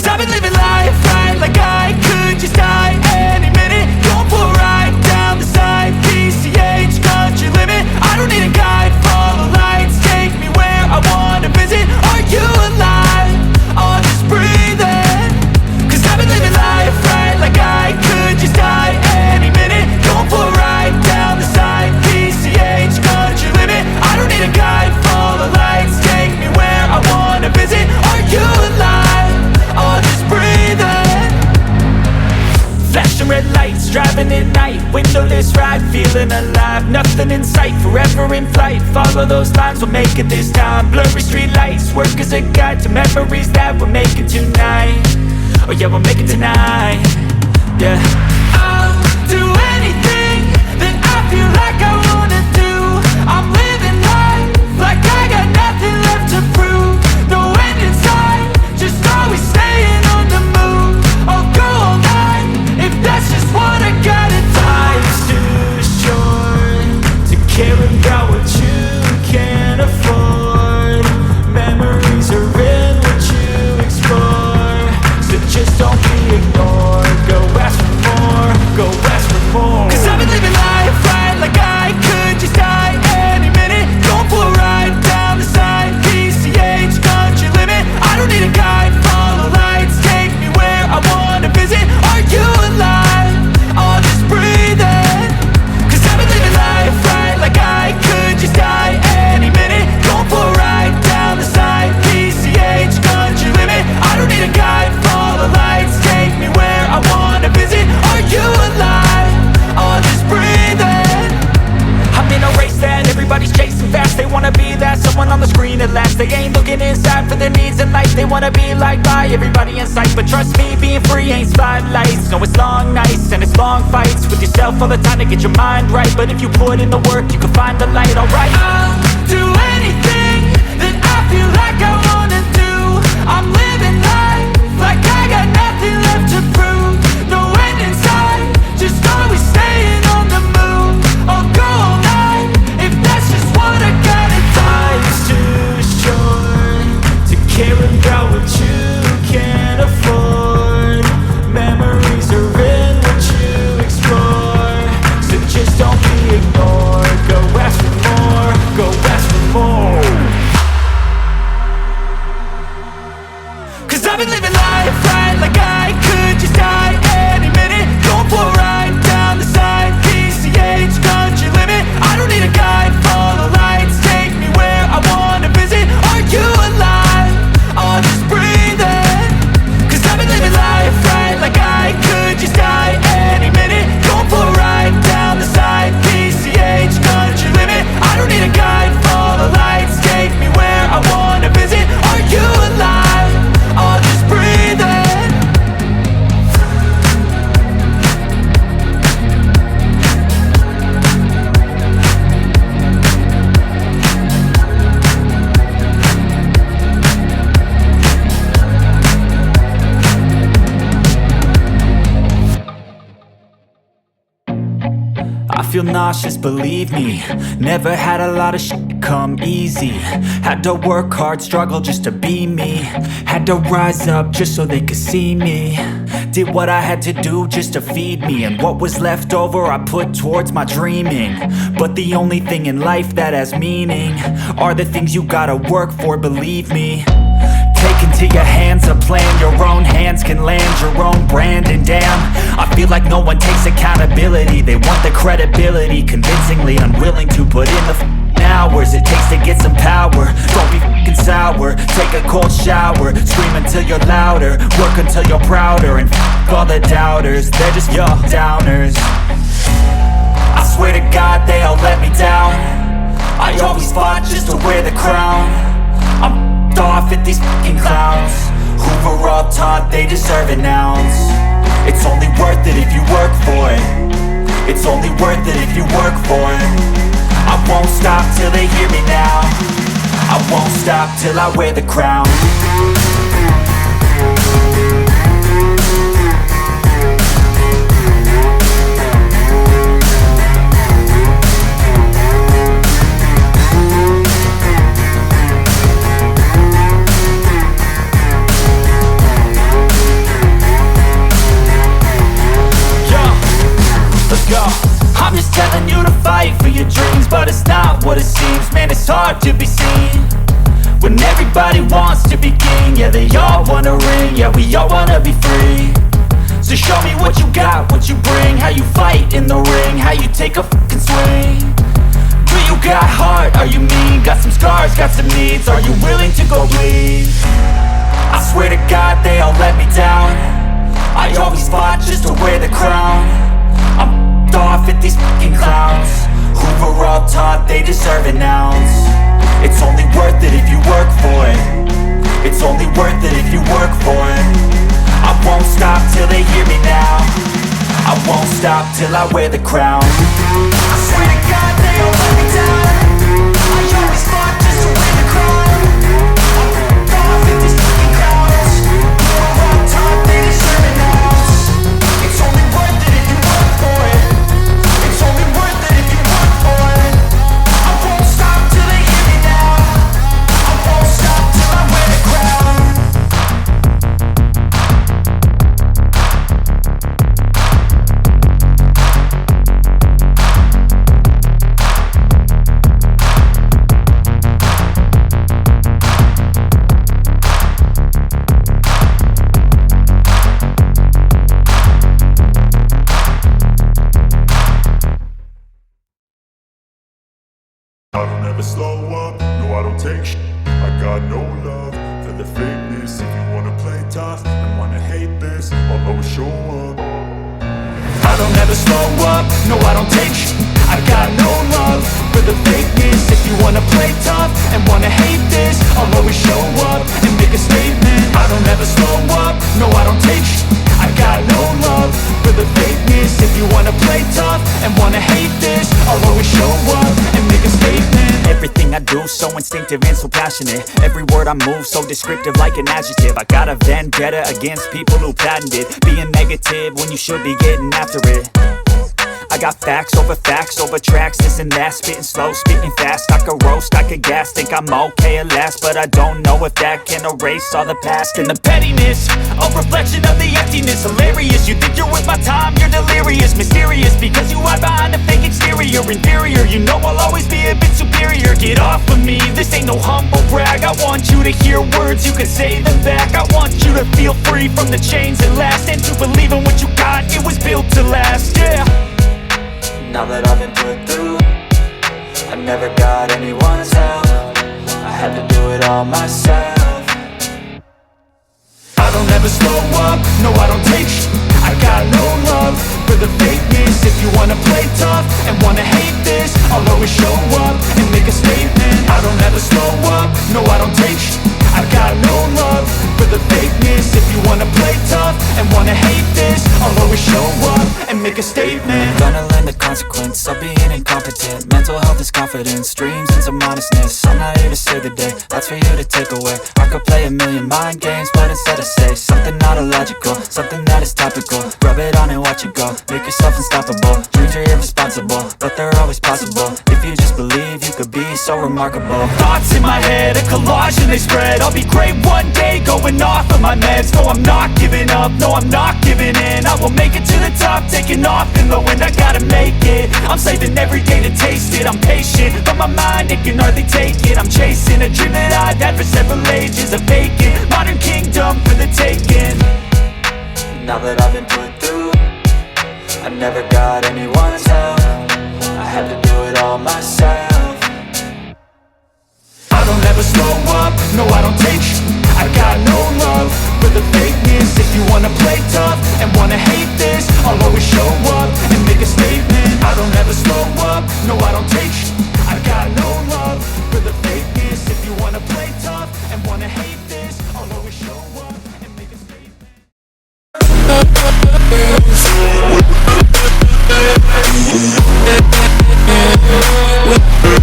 Cause I've been living life right like I could just die any minute. Going for a ride down the side, PCH, country limit. I don't need a guide, follow lights, take me where I wanna visit. Are you alive? Or just breathing? Cause I've been living life right like I could just die any minute. Going for a ride down the side, PCH, country limit. I don't need a guide, follow lights, take me where I wanna visit. Are you alive? Or just breathing? Flashing red lights, driving at night, windowless ride, feeling alive. Nothing in sight, forever in flight. Follow those lines, we'll make it this time. Blurry street lights, work as a guide to memories that we're making tonight. Oh yeah, we'll make it tonight. Yeah, I'll do anything that I feel like I wanna do. I'm living life like I got nothing left to prove. No end in sight, just always staying on the move. I'll go all night if that's just what I gotta do. Life's too short to care about what you can't afford. Memories are in what you explore, so just don't be ignored. Go ask for more, go ask for more. Cause I've been living life right like I could just die any minute. Going for a ride down the side, PCH, country limit. I don't need a guide, follow lights, take me where I wanna visit. Are you alive? Or just breathing? Cause I've been living life right like I could just die any minute. Going for a ride down the side, PCH, country limit. I don't need a guide, follow lights, take me where I wanna visit. Are you alive? Or just breathing? I'm in a race that everybody's chasing fast. They wanna be that someone on the screen at last. They ain't looking inside for their needs in life. They wanna be liked by everybody in sight. But trust me, being free ain't spotlights. No, it's long nights and it's long fights with yourself all the time to get your mind right. But if you put in the work, you can find the light, alright. I'll do anything that I feel like I wanna do. I'm living life like I got nothing left to prove. No end in sight, just always staying on the move. I'll go all night if that's just what I gotta do. Life's too short to care about what you can't afford. Memories are in what you explore, so just don't be ignored. Go ask for more, go ask for more. Cause I've been living life right like I could just die any minute. Going for a ride down the side, PCH, country limit. I don't need a guide, follow lights, take me where I wanna visit. Are you alive? Or just breathing? Cause I've been living life right like I could just die any minute. Going for a ride down the side, PCH, country limit. I don't need a guide, follow lights, take me where I wanna visit. Are you alive? Or just breathing? I feel nauseous, believe me. Never had a lot of shit come easy. Had to work hard, struggle just to be me. Had to rise up just so they could see me. Did what I had to do just to feed me, and what was left over I put towards my dreaming. But the only thing in life that has meaning are the things you gotta work for, believe me. Take into your hands a plan, your own hands can land your own brand. And damn, I feel like no one takes accountability. They want the credibility, convincingly unwilling to put in the hours it takes to get some power. Don't be f***ing sour, take a cold shower. Scream until you're louder, work until you're prouder. And f*** all the doubters, they're just your downers. I swear to God they all let me down. I always fought just to wear the crown. I'm off at these fucking clowns who were all taught they deserve an ounce. It's only worth it if you work for it. It's only worth it if you work for it. I won't stop till they hear me now. I won't stop till I wear the crown. Everybody wants to be king, yeah, they all wanna ring, yeah, we all wanna be free. So show me what you got, what you bring, how you fight in the ring, how you take a fucking swing. Do you got heart, are you mean, got some scars, got some needs, are you willing to go bleed? I swear to God they all let me down, I always fought just to wear the crown. I'm off at these fucking clowns who were all taught they deserve an ounce. It's only worth it if you work for it, it's only worth it if you work for it. I won't stop till they hear me now, I won't stop till I wear the crown. I swear to God they all let me down, I always fought just to wear the crown. I'm off at these fucking clowns who were all taught they deserve an ounce. It's only worth it if you work for it, it's only worth it if you work for it. I won't stop till they hear me now, I won't stop till I wear the crown. I don't ever slow up, no I don't take shit. I got no love for the fakeness. If you wanna play tough and wanna hate this, I'll always show up. I don't ever slow up, no I don't take shit. I got no love for the fakeness. If you wanna play tough and wanna hate this, I'll always show up and make a statement. I don't ever slow up, no I don't take shit. I got no love for the fakeness. If you wanna play tough and wanna hate this, I'll always show up and make a statement. Everything I do so instinctive and so passionate, every word I move so descriptive like an adjective. I got a vendetta against people who patented being negative when you should be getting after it. I got facts over tracks, this and that, spitting slow, spitting fast. I could roast, I could gas, think I'm okay at last, but I don't know if that can erase all the past. And the pettiness, a reflection of the emptiness. Hilarious, you think you're worth my time, you're delirious. Mysterious, because you hide behind a fake exterior. Inferior, you know I'll always be a bit superior. Get off of me, this ain't no humble brag. I want you to hear words, you can say them back. I want you to feel free from the chains that last, and to believe in what you got, it was built to last, yeah. Now that I've been put through, I never got anyone's help, I had to do it all myself. I don't ever slow up, no I don't take shit. I got no love for the fakeness. If you wanna play tough and wanna hate this, I'll always show up and make a statement. I don't ever slow up, no I don't take shit. I got no love for the fakeness. If you wanna play tough and wanna hate this, I'll always show up and make a statement. Gonna learn the consequence of being incompetent. Mental health is confidence, dreams into modestness. I'm not here to save the day, that's for you to take away. I could play a million mind games, but instead I say something not illogical, something that is topical. Rub it on and watch it go, make yourself unstoppable. Dreams are irresponsible, but they're always possible. If you just believe, you could be so remarkable. Thoughts in my head, a collage and they spread. I'll be great one day, going off of my meds. No, I'm not giving up, no, I'm not giving in. I will make it to the top, taking off in the wind. I gotta make it, I'm saving every day to taste it. I'm patient, but my mind, it can hardly take it. I'm chasing a dream that I've had for several ages. A vacant, modern kingdom for the taking. Now that I've been put through, I never got anyone's help, I had to do it all myself. I don't ever slow up, no I don't take shit. I got no love for the fakeness. If you wanna play tough and wanna hate this, I'll always show up and make a statement. I don't ever slow up, no I don't take shit. I got no love for the fakeness. If you wanna play tough and wanna hate this, I'll always show up and make a statement. With